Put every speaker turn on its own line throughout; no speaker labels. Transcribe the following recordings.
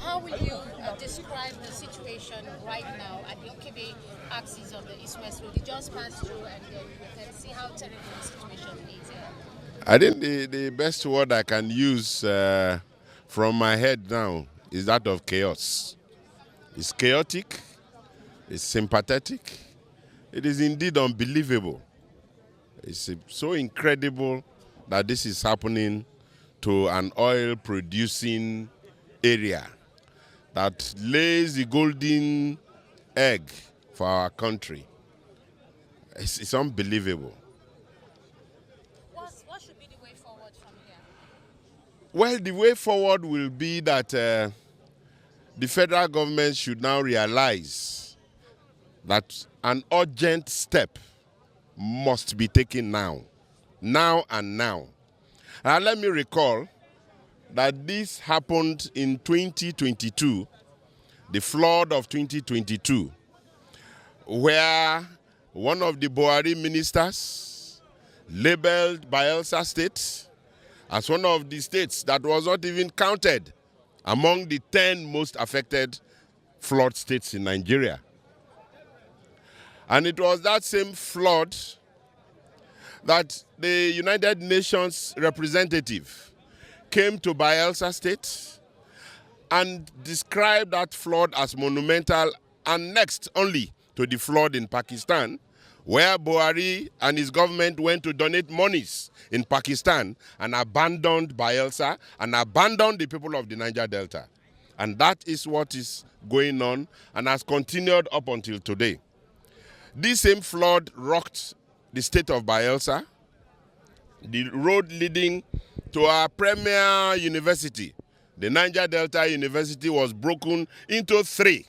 How will you describe the situation right now at the Okogbe axis of the East-West Road? You just passed through and then you can see how terrible the situation is here.
I think the best word I can use from my head now is that of chaos. It's chaotic, it's sympathetic, it is indeed unbelievable. It's so incredible that this is happening to an oil-producing area that lays the golden egg for our country. It's unbelievable.
What should be the way forward from here?
Well, the way forward will be that the federal government should now realize that an urgent step must be taken now. Now and now. And let me recall that this happened in 2022, the flood of 2022, where one of the Buhari ministers labeled Bayelsa State as one of the states that was not even counted among the 10 most affected flood states in Nigeria. And it was that same flood that the United Nations representative came to Bayelsa State and described that flood as monumental and next only to the flood in Pakistan, where Buhari and his government went to donate monies in Pakistan and abandoned Bayelsa and abandoned the people of the Niger Delta. And that is what is going on and has continued up until today. This same flood rocked the state of Bayelsa. The road leading to our premier university, the Niger Delta University, was broken into 3.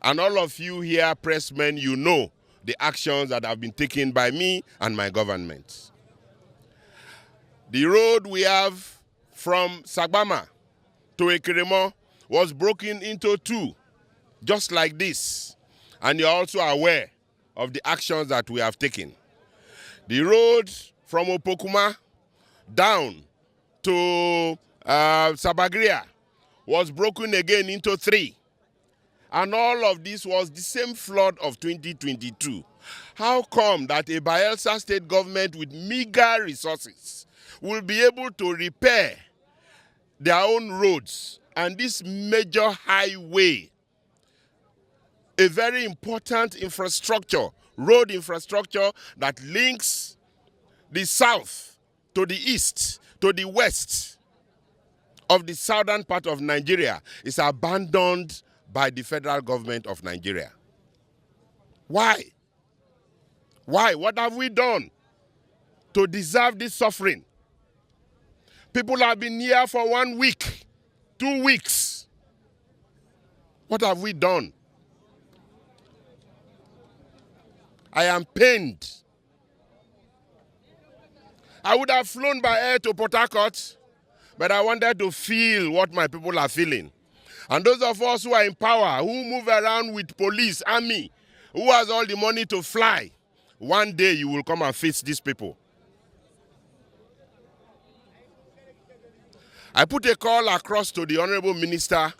And all of you here, pressmen, you know the actions that have been taken by me and my government. The road we have from Sagbama to Ekirimo was broken into 2, just like this. And you're also aware of the actions that we have taken. The road from Opokuma down to Sabagria was broken again into 3. And all of this was the same flood of 2022. How come that a Bayelsa state government with meager resources will be able to repair their own roads and this major highway, a very important infrastructure, road infrastructure that links the south to the east to the west of the southern part of Nigeria, is abandoned by the federal government of Nigeria? Why? Why? What have we done to deserve this suffering? People have been here for 1 week, 2 weeks. What have we done? I am pained. I would have flown by air to Port Harcourt, but I wanted to feel what my people are feeling. And those of us who are in power, who move around with police, army, who has all the money to fly, one day you will come and face these people. I put a call across to the Honorable Minister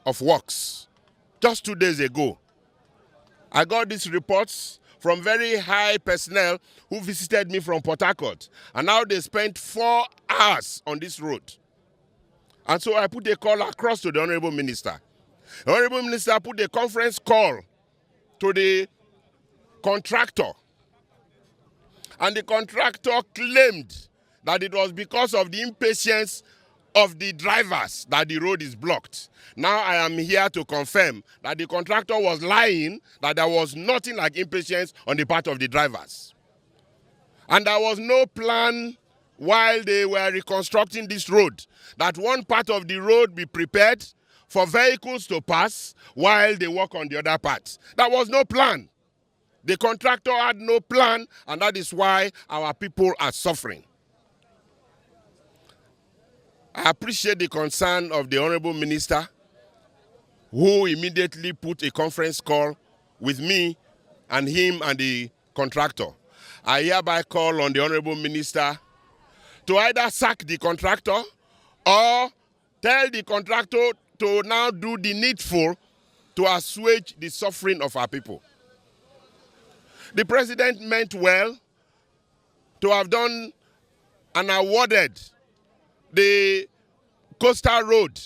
of Works, just 2 days ago. I got these reports from very high personnel who visited me from Port Harcourt. And now they spent 4 hours on this road. And so I put a call across to the Honorable Minister. The Honorable Minister put a conference call to the contractor. And the contractor claimed that it was because of the impatience of the drivers that the road is blocked. Now I am here to confirm that the contractor was lying, that there was nothing like impatience on the part of the drivers. And there was no plan while they were reconstructing this road, that one part of the road be prepared for vehicles to pass while they work on the other part. There was no plan. The contractor had no plan, and that is why our people are suffering. I appreciate the concern of the Honorable Minister, who immediately put a conference call with me and him and the contractor. I hereby call on the Honorable Minister to either sack the contractor or tell the contractor to now do the needful to assuage the suffering of our people. The president meant well to have done and awarded the coastal road.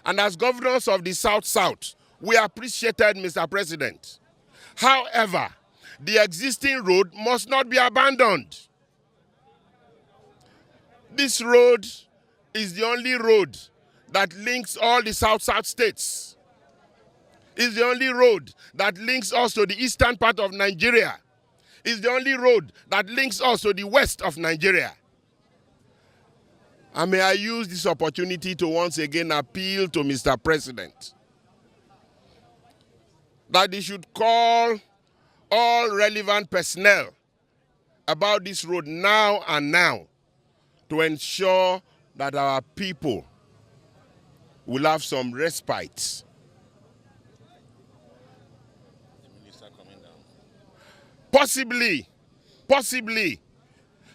And as governors of the South-South, we appreciated Mr. President. However, the existing road must not be abandoned. This road is the only road that links all the South-South states. It's the only road that links us to the eastern part of Nigeria. It's the only road that links us to the west of Nigeria. And may I use this opportunity to once again appeal to Mr. President that he should call all relevant personnel about this road now and now to ensure that our people will have some respite. Possibly,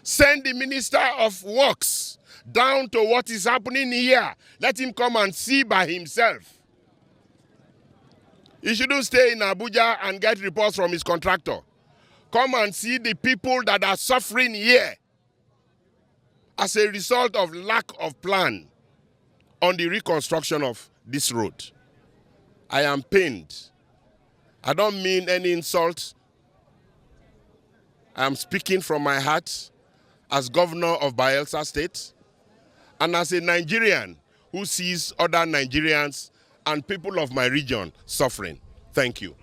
send the Minister of Works down to what is happening here. Let him come and see by himself. He shouldn't stay in Abuja and get reports from his contractor. Come and see the people that are suffering here as a result of lack of plan on the reconstruction of this road. I am pained. I don't mean any insult. I am speaking from my heart as governor of Bayelsa State and as a Nigerian who sees other Nigerians and people of my region suffering. Thank you.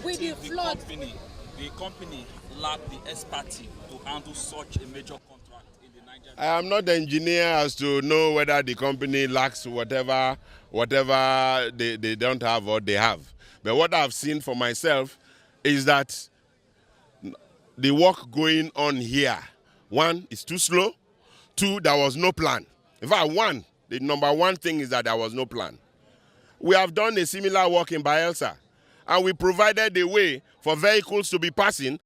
With the flood,
the company lacked the expertise to handle such a major contract in the Nigerian.
I am not the engineer as to know whether the company lacks whatever they don't have or they have. But what I've seen for myself is that the work going on here, one, is too slow. Two, there was no plan. In fact, the number one thing is that there was no plan. We have done a similar work in Bayelsa, and we provided a way for vehicles to be passing